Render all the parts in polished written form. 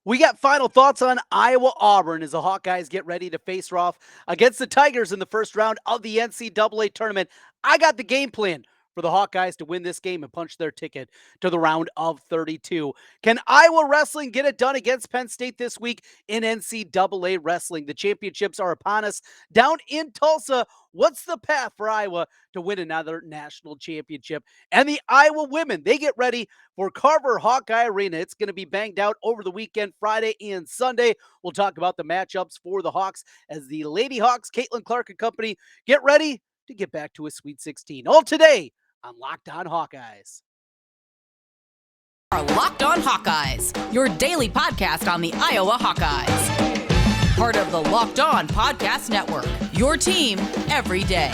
We got final thoughts on Iowa Auburn as the Hawkeyes get ready to face off against the Tigers in the first round of the NCAA tournament. I got the game plan for the Hawkeyes to win this game and punch their ticket to the round of 32. Can Iowa Wrestling get it done against Penn State this week in NCAA Wrestling? The championships are upon us down in Tulsa. What's the path for Iowa to win another national championship? And the Iowa women, they get ready for Carver Hawkeye Arena. It's going to be banged out over the weekend, Friday and Sunday. We'll talk about the matchups for the Hawks as the Lady Hawks, Caitlin Clark and company, get ready to get back to a Sweet 16. All today on Locked On Hawkeyes. Are Locked On Hawkeyes, your daily podcast on the Iowa Hawkeyes. Part of the Locked On Podcast Network, your team every day.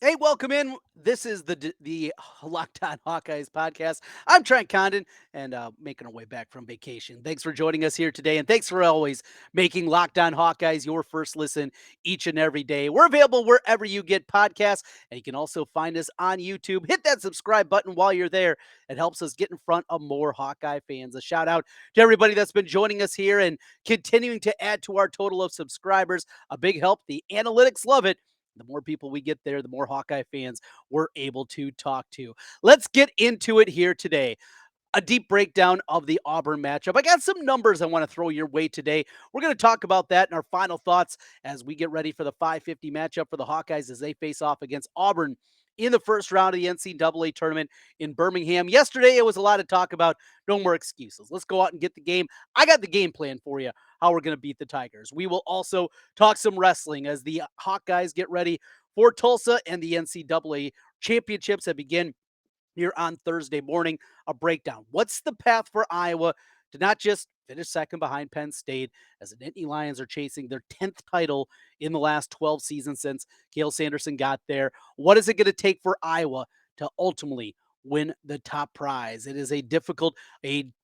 Hey, welcome in. This is the Locked On Hawkeyes podcast. I'm Trent Condon, and making our way back from vacation. Thanks for joining us here today, and thanks for always making Locked On Hawkeyes your first listen each and every day. We're available wherever you get podcasts, and you can also find us on YouTube. Hit that subscribe button while you're there. It helps us get in front of more Hawkeye fans. A shout out to everybody that's been joining us here and continuing to add to our total of subscribers. A big help. The analytics love it. The more people we get there, the more Hawkeye fans we're able to talk to. Let's get into it here today. A deep breakdown of the Auburn matchup. I got some numbers I want to throw your way today. We're going to talk about that in our final thoughts as we get ready for the 550 matchup for the Hawkeyes as they face off against Auburn in the first round of the NCAA tournament in Birmingham. Yesterday, it was a lot of talk about no more excuses. Let's go out and get the game. I got the game plan for you, how we're going to beat the Tigers. We will also talk some wrestling as the Hawkeyes get ready for Tulsa and the NCAA championships that begin here on Thursday morning. A breakdown. What's the path for Iowa to not just finish second behind Penn State as the Nittany Lions are chasing their 10th title in the last 12 seasons since Cale Sanderson got there? What is it going to take for Iowa to ultimately win the top prize? It is a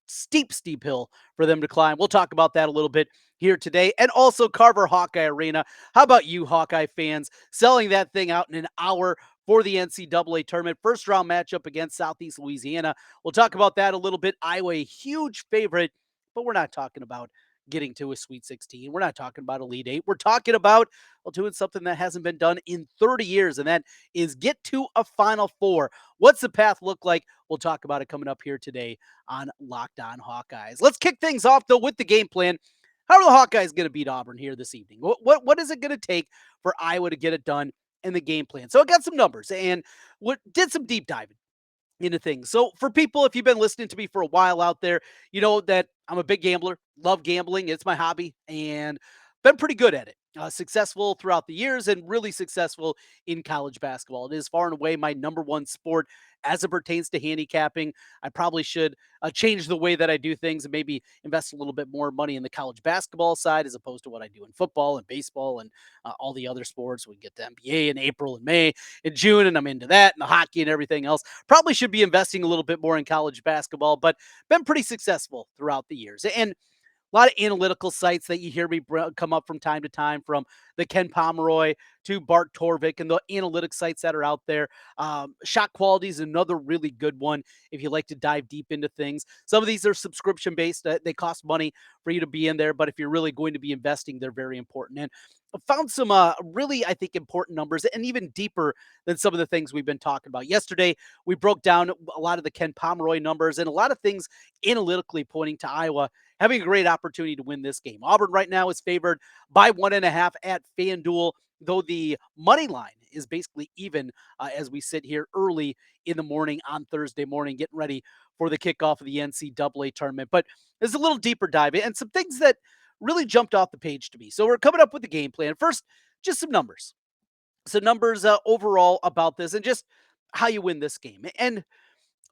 steep hill for them to climb. We'll talk about that a little bit here today. And also Carver Hawkeye Arena. How about you, Hawkeye fans, selling that thing out in an hour for the NCAA tournament? First round matchup against Southeast Louisiana. We'll talk about that a little bit. Iowa, a huge favorite, but we're not talking about getting to a Sweet 16. We're not talking about Elite Eight. We're talking about doing something that hasn't been done in 30 years, and that is get to a Final Four. What's the path look like? We'll talk about it coming up here today on Locked On Hawkeyes. Let's kick things off, though, with the game plan. How are the Hawkeyes going to beat Auburn here this evening? What is it going to take for Iowa to get it done in the game plan? So I got some numbers and did some deep diving into things. So for people, if you've been listening to me for a while out there, you know that I'm a big gambler, love gambling. It's my hobby and been pretty good at it. Successful throughout the years and really successful in college basketball. It is far and away my number one sport as it pertains to handicapping. I probably should change the way that I do things and maybe invest a little bit more money in the college basketball side as opposed to what I do in football and baseball and all the other sports. We get the NBA in April and May and June, and I'm into that and the hockey and everything else. Probably should be investing a little bit more in college basketball, but been pretty successful throughout the years. And a lot of analytical sites that you hear me come up from time to time, from the Ken Pomeroy to Bart Torvik and the analytics sites that are out there. Shot quality is another really good one if you like to dive deep into things. Some of these are subscription based. They cost money for you to be in there, but if you're really going to be investing, they're very important. And I found some really, I think, important numbers and even deeper than some of the things we've been talking about. Yesterday, we broke down a lot of the Ken Pomeroy numbers and a lot of things analytically pointing to Iowa having a great opportunity to win this game. Auburn right now is favored by 1.5 at FanDuel, though the money line is basically even as we sit here early in the morning on Thursday morning, getting ready for the kickoff of the NCAA tournament. But there's a little deeper dive and some things that really jumped off the page to me. So we're coming up with the game plan. First, just some numbers. Some numbers overall about this and just how you win this game. And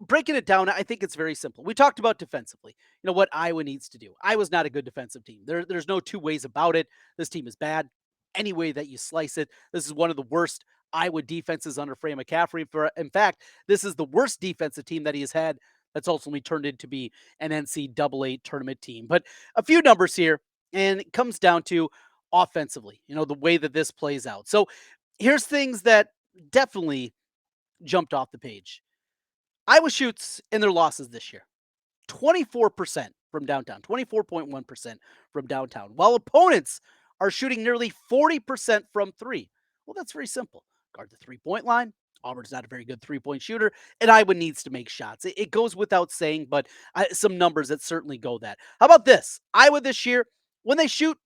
breaking it down, I think it's very simple. We talked about defensively, what Iowa needs to do. Iowa's not a good defensive team. There's no two ways about it. This team is bad any way that you slice it. This is one of the worst Iowa defenses under Fran McCaffrey. In fact, this is the worst defensive team that he has had that's ultimately turned into be an NCAA tournament team. But a few numbers here, and it comes down to offensively, the way that this plays out. So here's things that definitely jumped off the page. Iowa shoots in their losses this year 24% from downtown, 24.1% from downtown, while opponents are shooting nearly 40% from three. Well, that's very simple. Guard the 3-point line. Auburn's not a very good 3-point shooter, and Iowa needs to make shots. It goes without saying, but some numbers that certainly go that. How about this? Iowa this year, when they shoot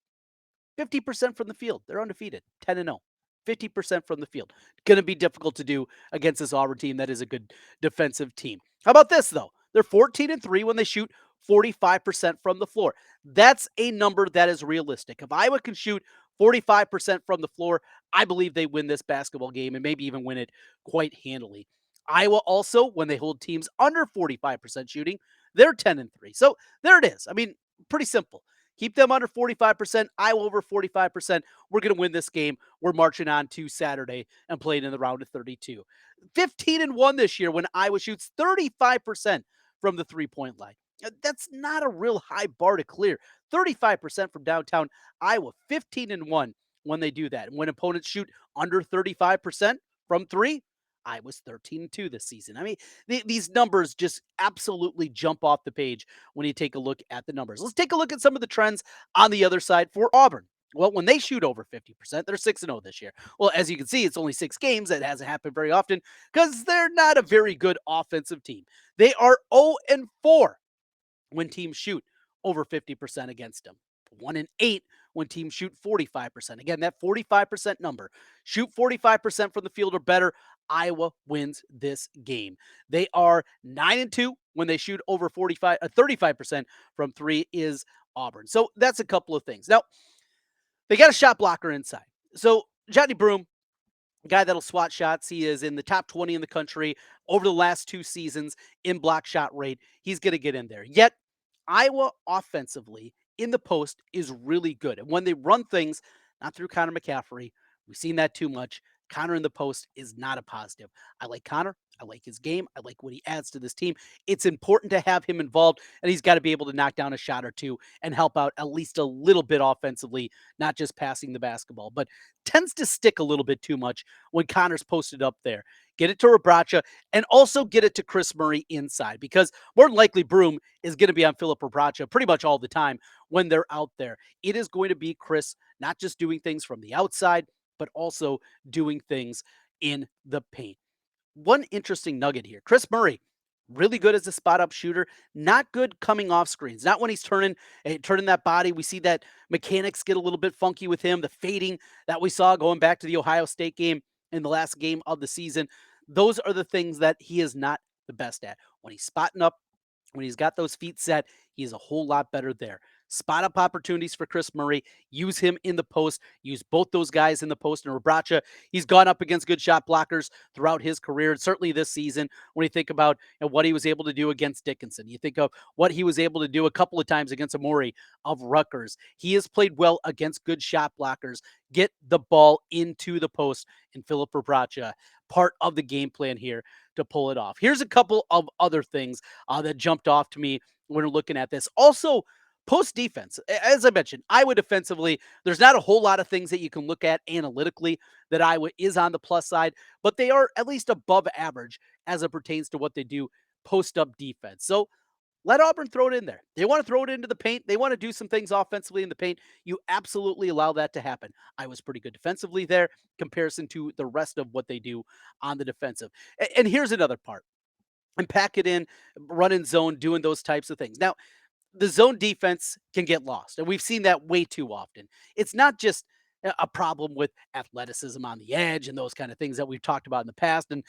50% from the field, they're undefeated, 10-0. 50% from the field. Going to be difficult to do against this Auburn team that is a good defensive team. How about this, though? They're 14-3 when they shoot 45% from the floor. That's a number that is realistic. If Iowa can shoot 45% from the floor, I believe they win this basketball game and maybe even win it quite handily. Iowa also, when they hold teams under 45% shooting, they're 10-3. So there it is. I mean, pretty simple. Keep them under 45%, Iowa over 45%. We're going to win this game. We're marching on to Saturday and playing in the round of 32. 15-1 this year when Iowa shoots 35% from the three-point line. That's not a real high bar to clear. 35% from downtown Iowa, 15-1 when they do that. And when opponents shoot under 35% from three, Iowa's 13-2 this season. I mean, these numbers just absolutely jump off the page when you take a look at the numbers. Let's take a look at some of the trends on the other side for Auburn. Well, when they shoot over 50%, they're 6-0 this year. Well, as you can see, it's only 6 games. That hasn't happened very often because they're not a very good offensive team. They are 0-4 when teams shoot over 50% against them. 1-8 when teams shoot 45%. Again, that 45% number. Shoot 45% from the field or better. Iowa wins this game. They are 9-2 when they shoot over 35% from three is Auburn. So that's a couple of things. Now, they got a shot blocker inside. So Johnny Broom, guy that'll swat shots. He is in the top 20 in the country over the last 2 seasons in block shot rate. He's going to get in there. Yet, Iowa offensively in the post is really good. And when they run things, not through Connor McCaffrey, we've seen that too much. Connor in the post is not a positive. I like Connor. I like his game. I like what he adds to this team. It's important to have him involved, and he's got to be able to knock down a shot or two and help out at least a little bit offensively, not just passing the basketball, but tends to stick a little bit too much when Connor's posted up there. Get it to Rebraca and also get it to Chris Murray inside because more than likely Broom is going to be on Philip Rebraca pretty much all the time when they're out there. It is going to be Chris not just doing things from the outside, but also doing things in the paint. One interesting nugget here. Chris Murray, really good as a spot-up shooter, not good coming off screens. Not when he's turning that body. We see that mechanics get a little bit funky with him, the fading that we saw going back to the Ohio State game in the last game of the season. Those are the things that he is not the best at. When he's spotting up, when he's got those feet set, he is a whole lot better there. Spot up opportunities for Chris Murray. Use him in the post. Use both those guys in the post. And Rebraca, he's gone up against good shot blockers throughout his career, certainly this season. When you think about what he was able to do against Dickinson, you think of what he was able to do a couple of times against Amori of Rutgers. He has played well against good shot blockers. Get the ball into the post, and Philip Rebraca, part of the game plan here to pull it off. Here's a couple of other things that jumped off to me when we're looking at this. Also, post defense, as I mentioned, Iowa defensively, there's not a whole lot of things that you can look at analytically that Iowa is on the plus side, but they are at least above average as it pertains to what they do post up defense. So let Auburn throw it in there. They want to throw it into the paint. They want to do some things offensively in the paint. You absolutely allow that to happen. Iowa's pretty good defensively there, comparison to the rest of what they do on the defensive. And here's another part. And pack it in, run in zone, doing those types of things. Now, the zone defense can get lost, and we've seen that way too often. It's not just a problem with athleticism on the edge and those kind of things that we've talked about in the past. And,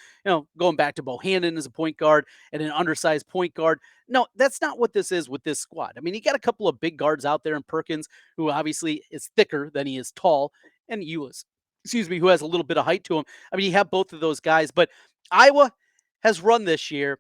going back to Bohannon as a point guard and an undersized point guard. No, that's not what this is with this squad. I mean, you got a couple of big guards out there in Perkins, who obviously is thicker than he is tall, and who has a little bit of height to him. I mean, you have both of those guys, but Iowa has run this year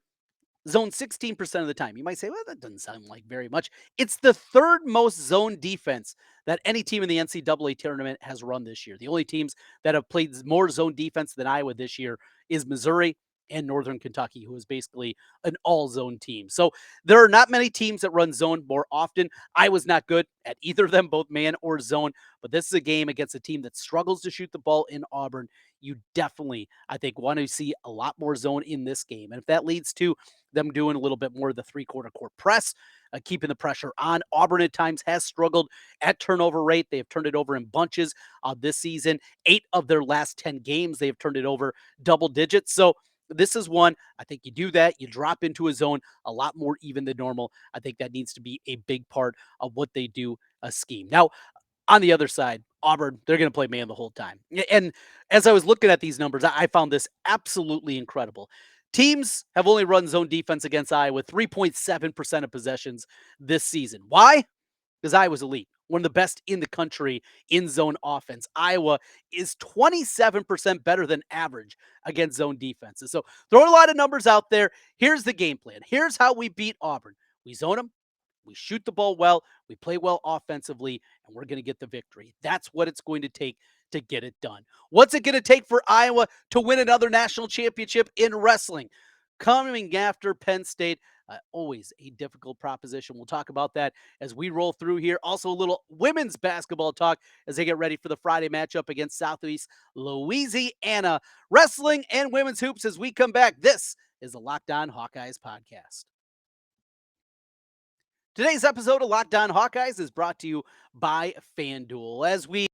zone 16% of the time. You might say, well, that doesn't sound like very much. It's the third most zone defense that any team in the NCAA tournament has run this year. The only teams that have played more zone defense than Iowa this year is Missouri and Northern Kentucky, who is basically an all zone team. So there are not many teams that run zone more often. I was not good at either of them, both man or zone, but this is a game against a team that struggles to shoot the ball in Auburn. You definitely, I think, want to see a lot more zone in this game. And if that leads to them doing a little bit more of the three-quarter court press, keeping the pressure on. Auburn at times has struggled at turnover rate. They have turned it over in bunches this season. 8 of their last 10 games, they have turned it over double digits. So this is one, I think you do that. You drop into a zone a lot more even than normal. I think that needs to be a big part of what they do a scheme. Now, on the other side, Auburn, they're going to play man the whole time. And as I was looking at these numbers, I found this absolutely incredible. Teams have only run zone defense against Iowa 3.7% of possessions this season. Why? Because Iowa's elite, one of the best in the country in zone offense. Iowa is 27% better than average against zone defenses. So throwing a lot of numbers out there. Here's the game plan. Here's how we beat Auburn. We zone them. We shoot the ball well, we play well offensively, and we're going to get the victory. That's what it's going to take to get it done. What's it going to take for Iowa to win another national championship in wrestling? Coming after Penn State, always a difficult proposition. We'll talk about that as we roll through here. Also, a little women's basketball talk as they get ready for the Friday matchup against Southeast Louisiana. Wrestling and women's hoops as we come back. This is the Locked On Hawkeyes podcast. Today's episode of Locked On Hawkeyes is brought to you by FanDuel. As we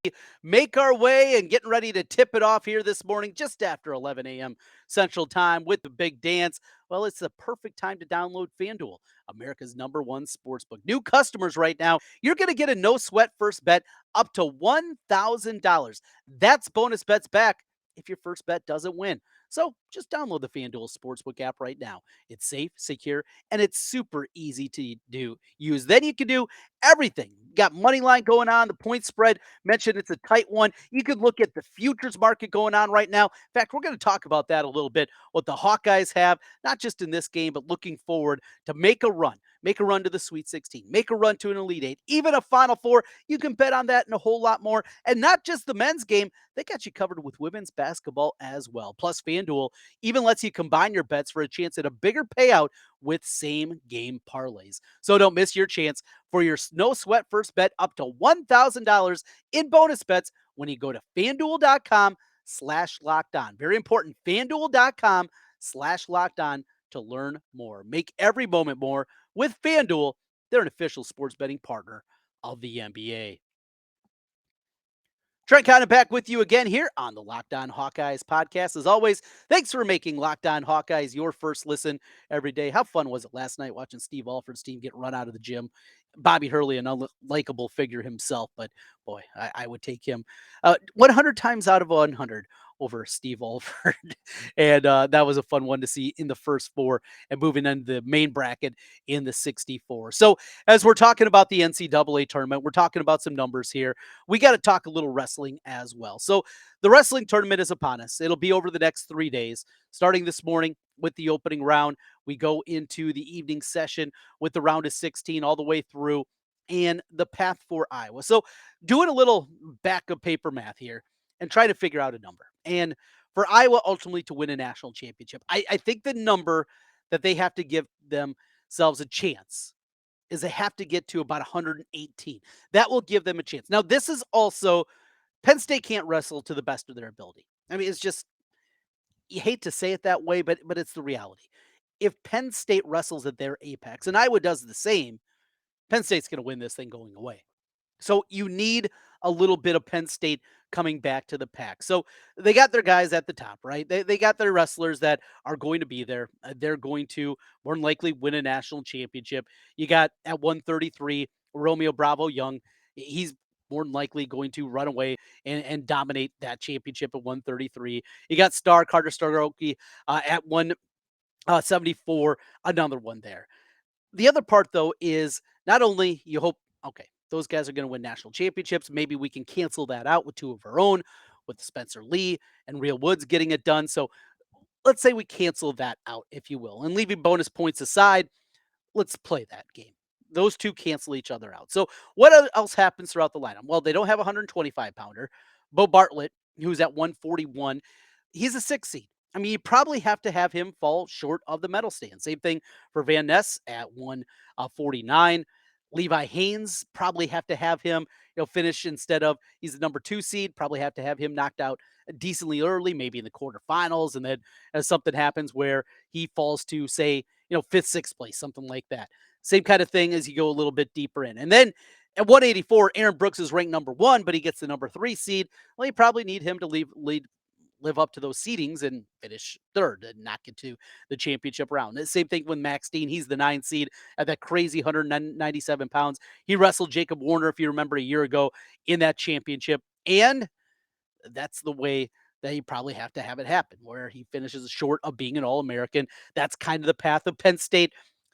make our way and getting ready to tip it off here this morning, just after 11 a.m. Central Time with the big dance, well, it's the perfect time to download FanDuel, America's #1 sportsbook. New customers right now, you're going to get a no-sweat first bet up to $1,000. That's bonus bets back if your first bet doesn't win. So just download the FanDuel Sportsbook app right now. It's safe, secure, and it's super easy to use. Then you can do everything. You got money line going on, the point spread mentioned it's a tight one. You could look at the futures market going on right now. In fact, we're going to talk about that a little bit, what the Hawkeyes have, not just in this game, but looking forward to make a run to the Sweet 16, make a run to an Elite 8, even a Final Four. You can bet on that and a whole lot more. And not just the men's game, they got you covered with women's basketball as well. Plus, FanDuel even lets you combine your bets for a chance at a bigger payout with same game parlays. So don't miss your chance for your no sweat first bet up to $1,000 in bonus bets when you go to FanDuel.com/locked on. Very important, FanDuel.com/locked on to learn more. Make every moment more with FanDuel. They're an official sports betting partner of the NBA. Trent Condon back with you again here on the Locked On Hawkeyes podcast. As always, thanks for making Locked On Hawkeyes your first listen every day. How fun was it last night watching Steve Alford's team get run out of the gym? Bobby Hurley, an unlikable figure himself, but boy, I would take him 100 times out of 100 over Steve Alford. And that was a fun one to see in the first four and moving into the main bracket in the 64. So as we're talking about the NCAA tournament, we're talking about some numbers here. We got to talk a little wrestling as well. So the wrestling tournament is upon us. It'll be over the next 3 days, starting this morning with the opening round. We go into the evening session with the round of 16 all the way through and the path for Iowa. So doing a little back of paper math here and trying to figure out a number. And for Iowa ultimately to win a national championship, I think the number that they have to give themselves a chance is they have to get to about 118. That will give them a chance. Now, this is also, Penn State can't wrestle to the best of their ability. I mean, it's just, you hate to say it that way, but it's the reality. If Penn State wrestles at their apex, and Iowa does the same, Penn State's going to win this thing going away. So you need a little bit of Penn State coming back to the pack. So they got their guys at the top, right? They got their wrestlers that are going to be there. They're going to more than likely win a national championship. You got at 133, Romeo Bravo Young. He's more than likely going to run away and dominate that championship at 133. You got Carter Starkey at 174, another one there. The other part, though, is not only you hope, okay, those guys are going to win national championships. Maybe we can cancel that out with two of our own, with Spencer Lee and Real Woods getting it done. So let's say we cancel that out, if you will. And leaving bonus points aside, let's play that game. Those two cancel each other out. So what else happens throughout the lineup? Well, they don't have a 125-pounder. Bo Bartlett, who's at 141, he's a 6 seed. I mean, you probably have to have him fall short of the medal stand. Same thing for Van Ness at 149. Levi Haynes probably have to have him, finish instead of he's the number 2 seed. Probably have to have him knocked out decently early, maybe in the quarterfinals, and then as something happens where he falls to say, fifth, sixth place, something like that. Same kind of thing as you go a little bit deeper in, and then at 184, Aaron Brooks is ranked number 1, but he gets the number 3 seed. Well, you probably need him to live up to those seedings and finish third and not get to the championship round. The same thing with Max Dean. He's the 9 seed at that crazy 197 pounds. He wrestled Jacob Warner, if you remember, a year ago in that championship. And that's the way that you probably have to have it happen, where he finishes short of being an All-American. That's kind of the path of Penn State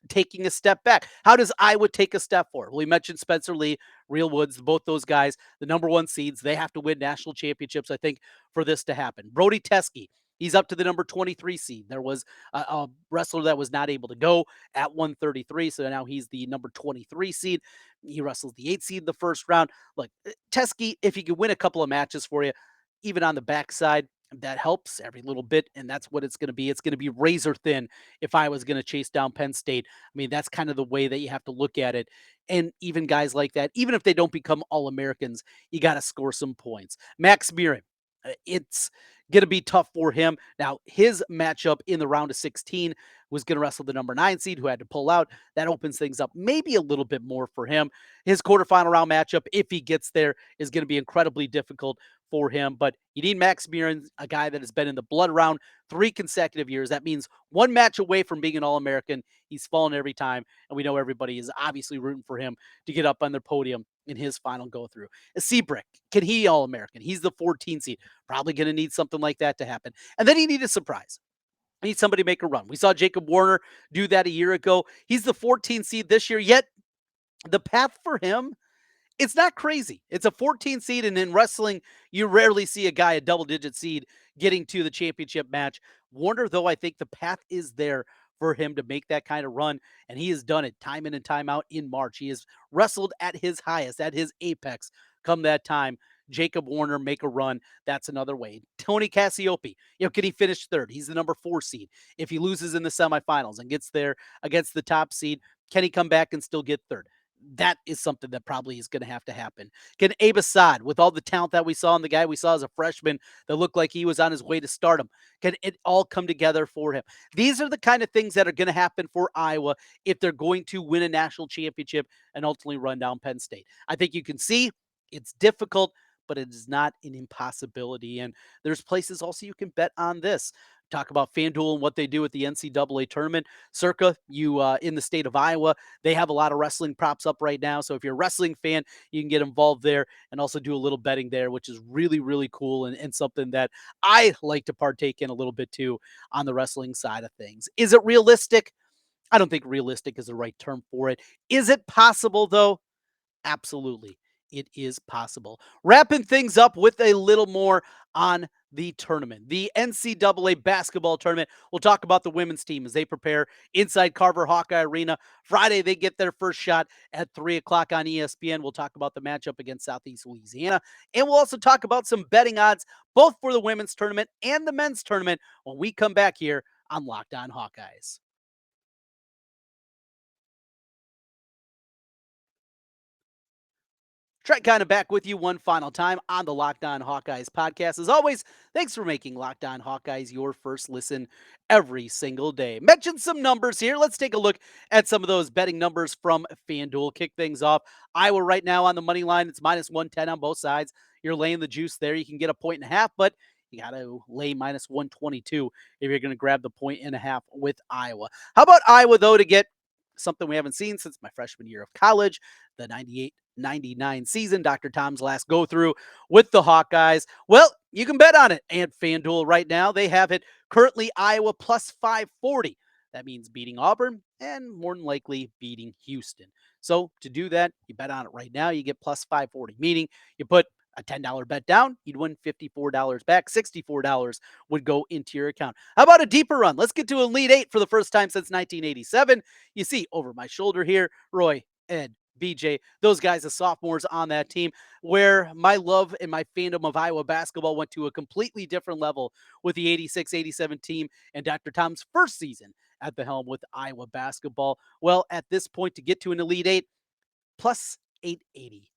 taking a step back. How does Iowa take a step forward? Well, we mentioned Spencer Lee, Real Woods, both those guys, the number 1 seeds. They have to win national championships, I think, for this to happen. Brody Teske, he's up to the number 23 seed. There was a wrestler that was not able to go at 133, so now he's the number 23 seed. He wrestles the 8 seed in the first round. Look, Teske, if he could win a couple of matches for you, even on the backside, that helps every little bit, and that's what it's going to be. It's going to be razor thin if I was going to chase down Penn State. I mean, that's kind of the way that you have to look at it. And even guys like that, even if they don't become All Americans, you got to score some points. Max Murin, it's going to be tough for him. Now, his matchup in the round of 16 was going to wrestle the number 9 seed who had to pull out. That opens things up maybe a little bit more for him. His quarterfinal round matchup, if he gets there, is going to be incredibly difficult for him. But you need Max Murin, a guy that has been in the blood round 3 consecutive years. That means one match away from being an All-American. He's fallen every time, and we know everybody is obviously rooting for him to get up on their podium in his final go-through. Seabrick, can he All-American? He's the 14 seed. Probably going to need something like that to happen. And then he needs a surprise. I need somebody to make a run. We saw Jacob Warner do that a year ago. He's the 14 seed this year, yet the path for him, it's not crazy. It's a 14 seed, and in wrestling, you rarely see a guy, a double-digit seed, getting to the championship match. Warner, though, I think the path is there for him to make that kind of run, and he has done it time in and time out in March. He has wrestled at his highest, at his apex come that time. Jacob Warner make a run. That's another way. Tony Cassiope, can he finish third? He's the number 4 seed. If he loses in the semifinals and gets there against the top seed, can he come back and still get third? That is something that probably is going to have to happen. Can Abe Assad, with all the talent that we saw and the guy we saw as a freshman that looked like he was on his way to stardom, can it all come together for him? These are the kind of things that are going to happen for Iowa if they're going to win a national championship and ultimately run down Penn State. I think you can see it's difficult, but it is not an impossibility. And there's places also you can bet on this. Talk about FanDuel and what they do with the NCAA tournament. Circa, you in the state of Iowa, they have a lot of wrestling props up right now. So if you're a wrestling fan, you can get involved there and also do a little betting there, which is really, really cool and something that I like to partake in a little bit too on the wrestling side of things. Is it realistic? I don't think realistic is the right term for it. Is it possible though? Absolutely. It is possible. Wrapping things up with a little more on the tournament, the NCAA basketball tournament. We'll talk about the women's team as they prepare inside Carver Hawkeye Arena. Friday, they get their first shot at 3 o'clock on ESPN. We'll talk about the matchup against Southeast Louisiana. And we'll also talk about some betting odds, both for the women's tournament and the men's tournament, when we come back here on Locked On Hawkeyes. Trent Condon back with you one final time on the Locked On Hawkeyes podcast. As always, thanks for making Locked On Hawkeyes your first listen every single day. Mention some numbers here. Let's take a look at some of those betting numbers from FanDuel. Kick things off. Iowa right now on the money line. It's minus 110 on both sides. You're laying the juice there. You can get a 1.5, but you got to lay minus 122 if you're going to grab the 1.5 with Iowa. How about Iowa, though, to get something we haven't seen since my freshman year of college, the 98-99 season, Dr. Tom's last go through with the Hawkeyes? Well, you can bet on it. And FanDuel right now, they have it currently Iowa plus 540. That means beating Auburn and more than likely beating Houston. So to do that, you bet on it right now, you get plus 540, meaning you put a $10 bet down, you'd win $54 back. $64 would go into your account. How about a deeper run? Let's get to Elite Eight for the first time since 1987. You see over my shoulder here, Roy, Ed, BJ, those guys, the sophomores on that team, where my love and my fandom of Iowa basketball went to a completely different level with the 86-87 team and Dr. Tom's first season at the helm with Iowa basketball. Well, at this point, to get to an Elite Eight, plus 880,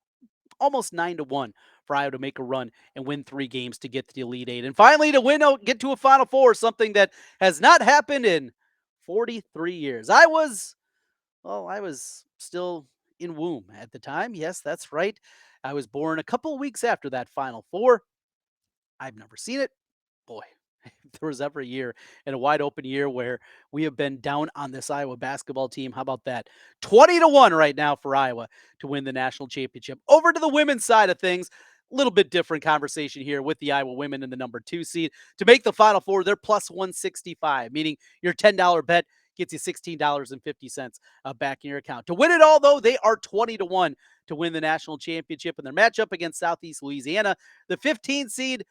almost 9-1 for Iowa to make a run and win 3 games to get to the Elite Eight. And finally, to win out, get to a Final Four, something that has not happened in 43 years. I was still in womb at the time. Yes, that's right. I was born a couple of weeks after that Final Four. I've never seen it. Boy, if there was ever a year in a wide open year where we have been down on this Iowa basketball team. How about that? 20-1 right now for Iowa to win the national championship. Over to the women's side of things. A little bit different conversation here with the Iowa women in the number 2 seed. To make the Final Four, they're plus 165, meaning your $10 bet gets you $16.50 back in your account. To win it all, though, they are 20-1 to win the national championship in their matchup against Southeast Louisiana. The 15 seed,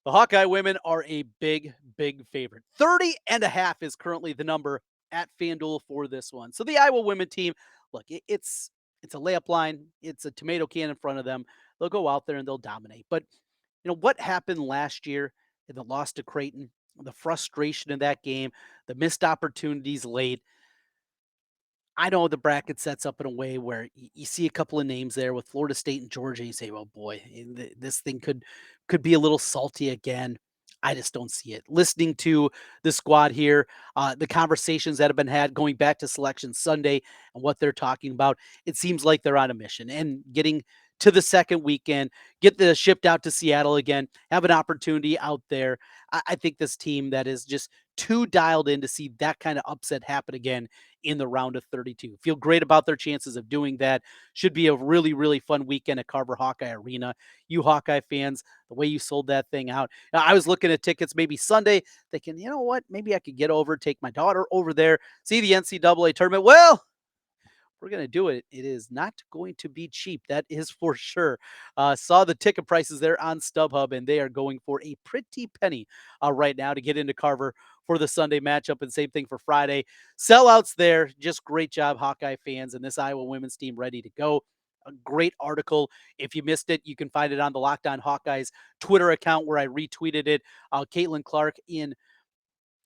the Hawkeye women are a big, big favorite. 30.5 is currently the number at FanDuel for this one. So the Iowa women team, look, it's a layup line. It's a tomato can in front of them. They'll go out there and they'll dominate. But what happened last year in the loss to Creighton, the frustration in that game, the missed opportunities late. I know the bracket sets up in a way where you see a couple of names there with Florida State and Georgia. And you say, "Well, boy, this thing could be a little salty again." I just don't see it. Listening to the squad here, the conversations that have been had going back to Selection Sunday and what they're talking about, it seems like they're on a mission and getting to the second weekend, get the shipped out to Seattle again, have an opportunity out there. I think this team that is just too dialed in to see that kind of upset happen again in the round of 32. Feel great about their chances of doing that. Should be a really, really fun weekend at Carver Hawkeye Arena. You Hawkeye fans, the way you sold that thing out. I was looking at tickets maybe Sunday, thinking, you know what, maybe I could get over, take my daughter over there, see the NCAA tournament. Well, we're going to do it. It is not going to be cheap. That is for sure. Saw the ticket prices there on StubHub, and they are going for a pretty penny right now to get into Carver for the Sunday matchup. And same thing for Friday. Sellouts there. Just great job, Hawkeye fans, and this Iowa women's team ready to go. A great article. If you missed it, you can find it on the Locked On Hawkeyes Twitter account where I retweeted it. Caitlin Clark in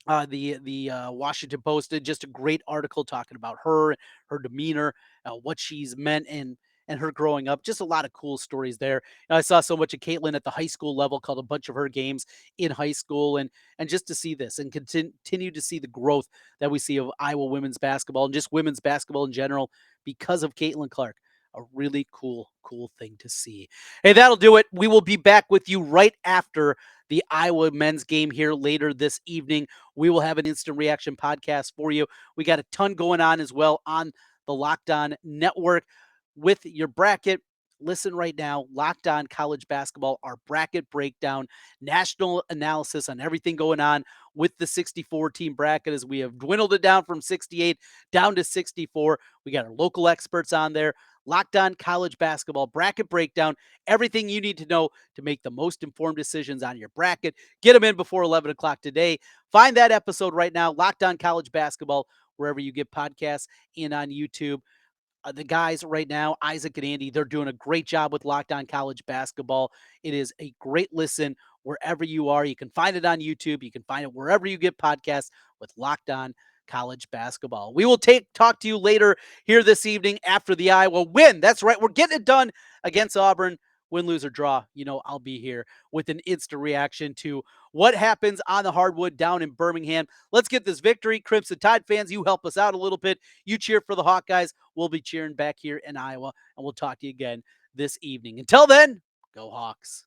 the Washington Post did just a great article talking about her demeanor, what she's meant, and her growing up. Just a lot of cool stories there. I saw so much of Caitlin at the high school level, called a bunch of her games in high school, and just to see this and continue to see the growth that we see of Iowa women's basketball and just women's basketball in general because of Caitlin Clark. A really cool thing to see. Hey, that'll do it. We will be back with you right after the Iowa men's game here later this evening. We will have an instant reaction podcast for you. We got a ton going on as well on the Locked On Network with your bracket. Listen right now, Locked On College Basketball, our bracket breakdown, national analysis on everything going on with the 64-team bracket as we have dwindled it down from 68 down to 64. We got our local experts on there. Locked On College Basketball bracket breakdown, everything you need to know to make the most informed decisions on your bracket. Get them in before 11 o'clock today. Find that episode right now, Locked On College Basketball, wherever you get podcasts and on YouTube. The guys right now, Isaac and Andy, they're doing a great job with Locked On College Basketball. It is a great listen wherever you are. You can find it on YouTube. You can find it wherever you get podcasts with Locked On College Basketball. We will talk to you later here this evening after the Iowa win. That's right. We're getting it done against Auburn. Win, lose, or draw, I'll be here with an instant reaction to what happens on the hardwood down in Birmingham. Let's get this victory. Crimson Tide fans, you help us out a little bit. You cheer for the Hawkeyes. We'll be cheering back here in Iowa, and we'll talk to you again this evening. Until then, go Hawks.